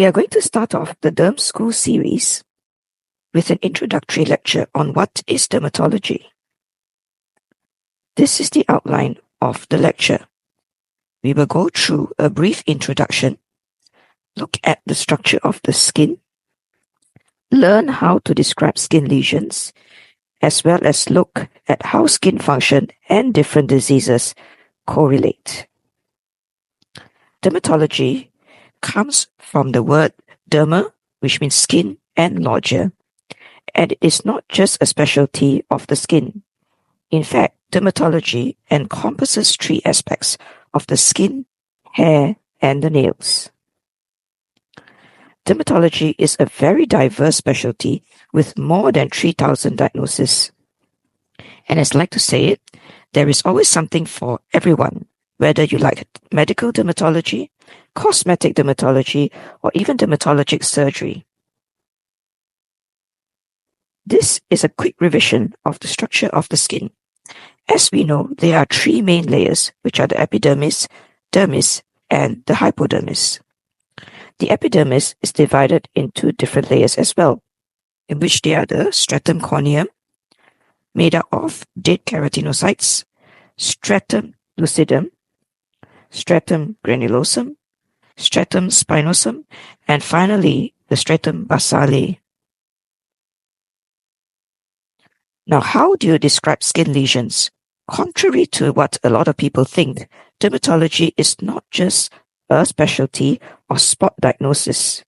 We are going to start off the Derm School series with an introductory lecture on what is dermatology. This is the outline of the lecture. We will go through a brief introduction, look at the structure of the skin, learn how to describe skin lesions, as well as look at how skin function and different diseases correlate. Dermatology comes from the word derma, which means skin, and logia, and it is not just a specialty of the skin. In fact, dermatology encompasses three aspects of the skin, hair, and the nails. Dermatology is a very diverse specialty with more than 3,000 diagnoses. And as I like to say it, there is always something for everyone, whether you like medical dermatology, cosmetic dermatology, or even dermatologic surgery. This is a quick revision of the structure of the skin. As we know, there are three main layers, which are the epidermis, dermis, and the hypodermis. The epidermis is divided into different layers as well, in which they are the stratum corneum, made up of dead keratinocytes, stratum lucidum, stratum granulosum, stratum spinosum, and finally the stratum basale. Now, how do you describe skin lesions? Contrary to what a lot of people think, dermatology is not just a specialty or spot diagnosis.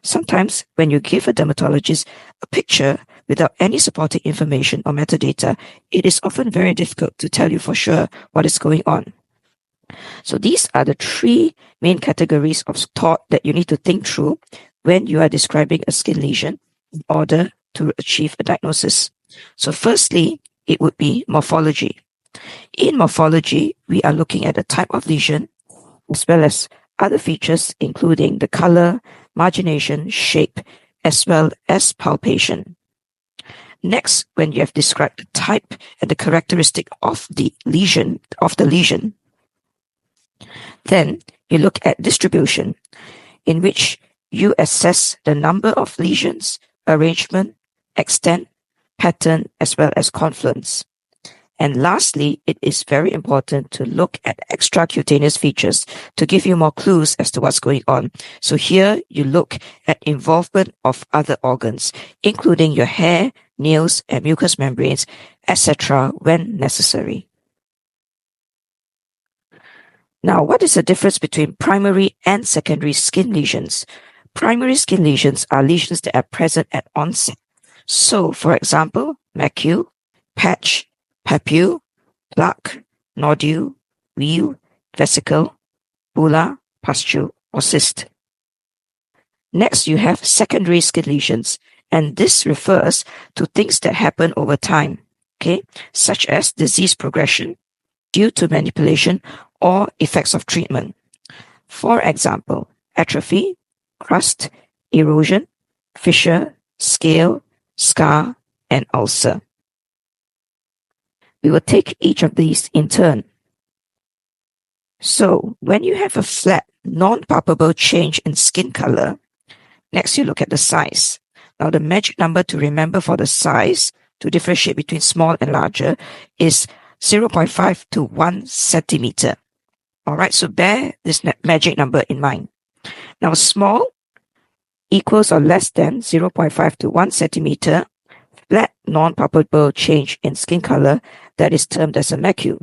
Sometimes when you give a dermatologist a picture without any supporting information or metadata, it is often very difficult to tell you for sure what is going on. So these are the three main categories of thought that you need to think through when you are describing a skin lesion in order to achieve a diagnosis. So firstly, it would be morphology. In morphology, we are looking at the type of lesion as well as other features including the color, margination, shape, as well as palpation. Next, when you have described the type and the characteristic of the lesion, then you look at distribution, in which you assess the number of lesions, arrangement, extent, pattern, as well as confluence. And lastly, it is very important to look at extracutaneous features to give you more clues as to what's going on. So here you look at involvement of other organs, including your hair, nails, and mucous membranes, etc. when necessary. Now, what is the difference between primary and secondary skin lesions? Primary skin lesions are lesions that are present at onset. So, for example, macule, patch, papule, plaque, nodule, wheal, vesicle, bulla, pustule, or cyst. Next, you have secondary skin lesions, and this refers to things that happen over time, such as disease progression due to manipulation or effects of treatment. For example, atrophy, crust, erosion, fissure, scale, scar, and ulcer. We will take each of these in turn. So, when you have a flat, non-palpable change in skin color, next you look at the size. Now, the magic number to remember for the size to differentiate between small and larger is 0.5 to 1 centimeter. Alright, so bear this magic number in mind. Now, small equals or less than 0.5 to 1 centimeter, flat non-palpable change in skin color that is termed as a macule.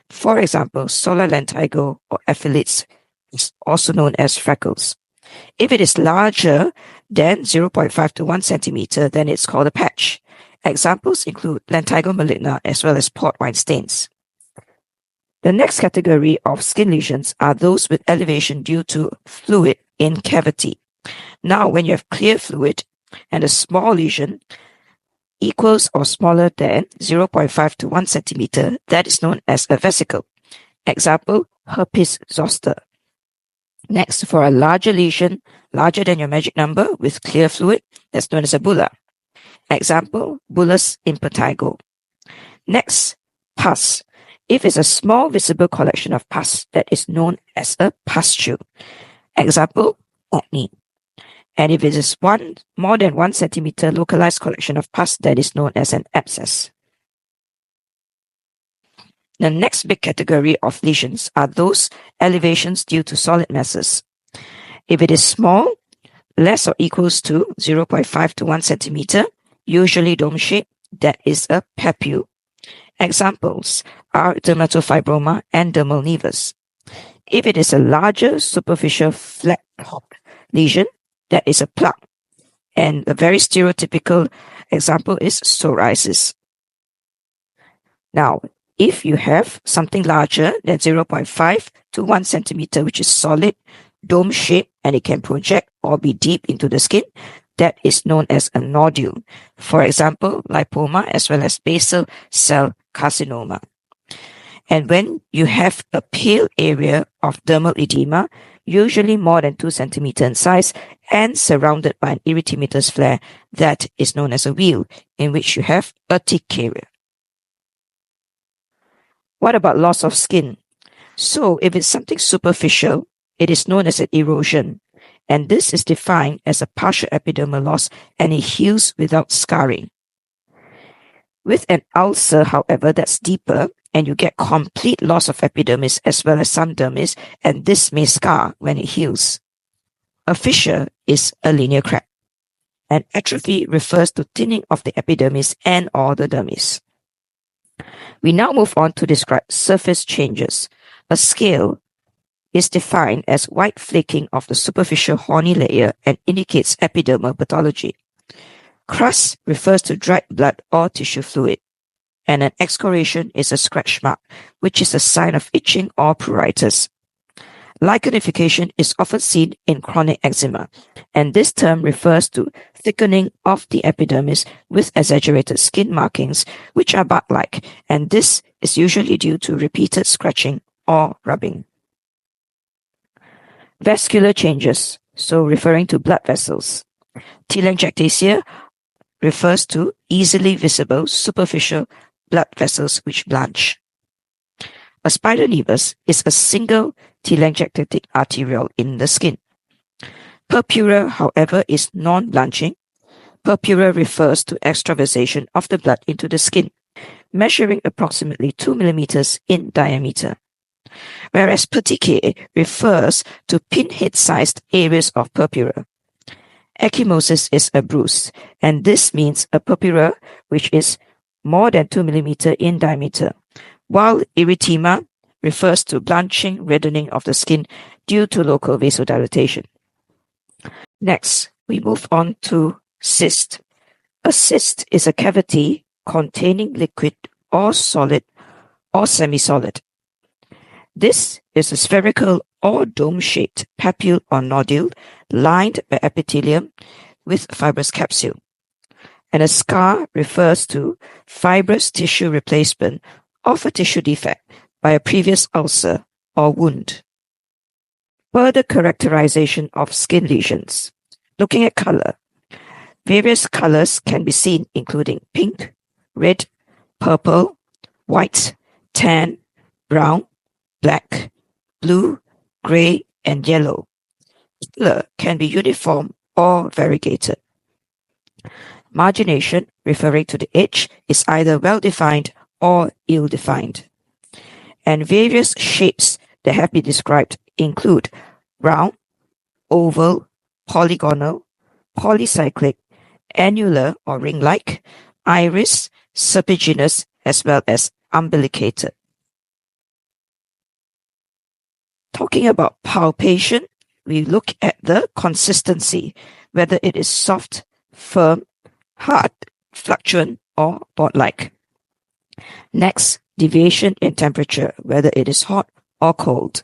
For example, solar lentigo or ephthalates is also known as freckles. If it is larger than 0.5 to 1 centimeter, then it's called a patch. Examples include lentigo maligna as well as port wine stains. The next category of skin lesions are those with elevation due to fluid in cavity. Now, when you have clear fluid and a small lesion equals or smaller than 0.5 to 1 centimeter, that is known as a vesicle. Example, herpes zoster. Next, for a larger lesion, larger than your magic number with clear fluid, that's known as a bulla. Example, bullous impetigo. Next, pus. If it's a small visible collection of pus, that is known as a pustule. Example, acne. And if it is more than 1 centimeter localized collection of pus, that is known as an abscess. The next big category of lesions are those elevations due to solid masses. If it is small, less or equals to 0.5 to 1 centimeter, usually dome shape, that is a papule. Examples are dermatofibroma and dermal nevus. If it is a larger superficial flat-topped lesion, that is a plug. And a very stereotypical example is psoriasis. Now, if you have something larger than 0.5 to 1 centimeter, which is solid, dome shape, and it can project or be deep into the skin, that is known as a nodule. For example, lipoma as well as basal cell carcinoma. And when you have a pale area of dermal edema, usually more than 2 centimeter in size and surrounded by an erythematous flare, that is known as a wheal, in which you have urticaria. What about loss of skin? So if it's something superficial, it is known as an erosion, and this is defined as a partial epidermal loss and it heals without scarring. With an ulcer, however, that's deeper and you get complete loss of epidermis as well as some dermis, and this may scar when it heals. A fissure is a linear crack, and atrophy refers to thinning of the epidermis and or the dermis. We now move on to describe surface changes. A scale is defined as white flaking of the superficial horny layer and indicates epidermal pathology. Crust refers to dried blood or tissue fluid, and an excoriation is a scratch mark, which is a sign of itching or pruritus. Lichenification is often seen in chronic eczema, and this term refers to thickening of the epidermis with exaggerated skin markings, which are bug-like, and this is usually due to repeated scratching or rubbing. Vascular changes, so referring to blood vessels. Telangiectasia refers to easily visible superficial blood vessels which blanch. A spider nevus is a single telangiectatic arteriole in the skin. Purpura, however, is non-blanching. Purpura refers to extravasation of the blood into the skin, measuring approximately 2 millimeters in diameter. Whereas petechiae refers to pinhead-sized areas of purpura. Ecchymosis is a bruise, and this means a purpura which is more than 2 millimeters in diameter, while erythema refers to blanching, reddening of the skin due to local vasodilatation. Next, we move on to cyst. A cyst is a cavity containing liquid or solid or semi-solid. This is a spherical or dome-shaped papule or nodule lined by epithelium with fibrous capsule. And a scar refers to fibrous tissue replacement of a tissue defect by a previous ulcer or wound. Further characterization of skin lesions. Looking at color. Various colors can be seen including pink, red, purple, white, tan, brown, black, blue, gray, and yellow. Color can be uniform or variegated. Margination, referring to the edge, is either well-defined or ill-defined. And various shapes that have been described include round, oval, polygonal, polycyclic, annular or ring-like, iris, serpiginous, as well as umbilicated. Talking about palpation, we look at the consistency, whether it is soft, firm, hard, fluctuant, or board-like. Next, deviation in temperature, whether it is hot or cold.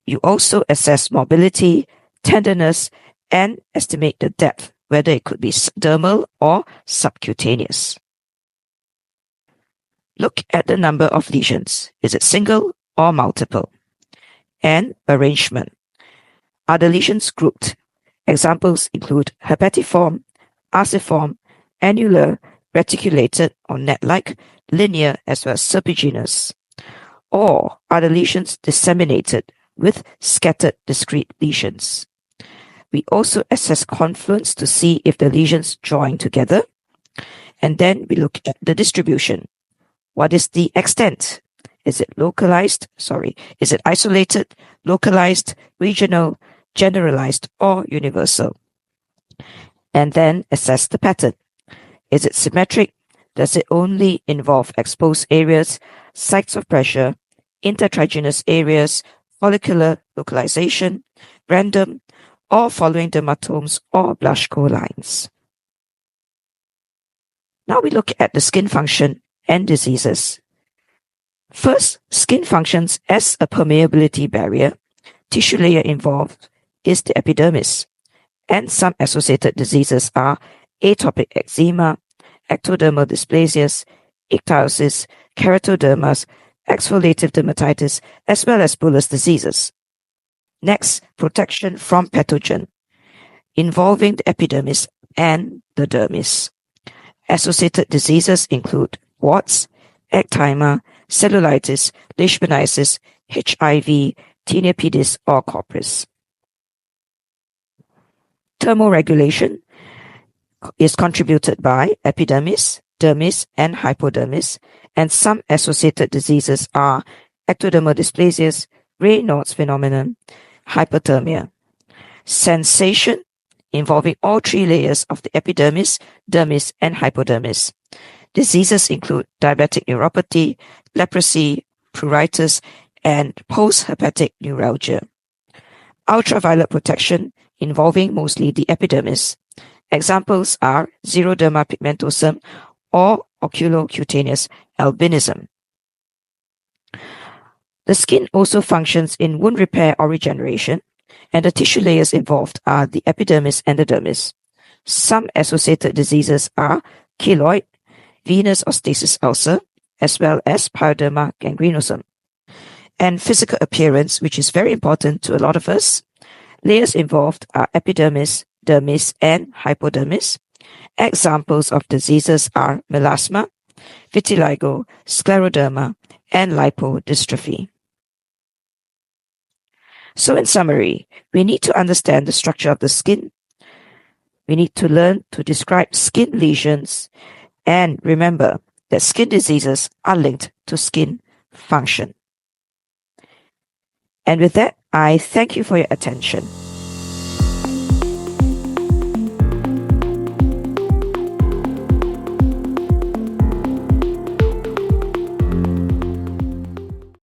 You also assess mobility, tenderness, and estimate the depth, whether it could be dermal or subcutaneous. Look at the number of lesions. Is it single or multiple? And arrangement. Are the lesions grouped? Examples include herpetiform, arciform, annular, reticulated or net-like, linear, as well as serpiginous. Or are the lesions disseminated with scattered discrete lesions? We also assess confluence to see if the lesions join together. And then we look at the distribution. What is the extent? Is it localized? Is it isolated, localized, regional, generalized, or universal? And then assess the pattern. Is it symmetric? Does it only involve exposed areas, sites of pressure, intertriginous areas, follicular localization, random, or following dermatomes or Blaschko lines? Now we look at the skin function and diseases. First, skin functions as a permeability barrier. Tissue layer involved is the epidermis, and some associated diseases are atopic eczema, ectodermal dysplasias, ichthyosis, keratodermas, exfoliative dermatitis, as well as bullous diseases. Next, protection from pathogen, involving the epidermis and the dermis. Associated diseases include warts, eczema, cellulitis, leishmaniasis, HIV, tinea pedis, or corpus. Thermoregulation is contributed by epidermis, dermis, and hypodermis, and some associated diseases are ectodermal dysplasias, Raynaud's phenomenon, hyperthermia. Sensation, involving all three layers of the epidermis, dermis, and hypodermis. Diseases include diabetic neuropathy, leprosy, pruritus, and post-herpetic neuralgia. Ultraviolet protection, involving mostly the epidermis. Examples are xeroderma pigmentosum or oculocutaneous albinism. The skin also functions in wound repair or regeneration, and the tissue layers involved are the epidermis and the dermis. Some associated diseases are keloid, venous or stasis ulcer, as well as pyoderma gangrenosum. And physical appearance, which is very important to a lot of us. Layers involved are epidermis, dermis, and hypodermis. Examples of diseases are melasma, vitiligo, scleroderma, and lipodystrophy. So in summary, we need to understand the structure of the skin. We need to learn to describe skin lesions, and remember that skin diseases are linked to skin function. And with that, I thank you for your attention.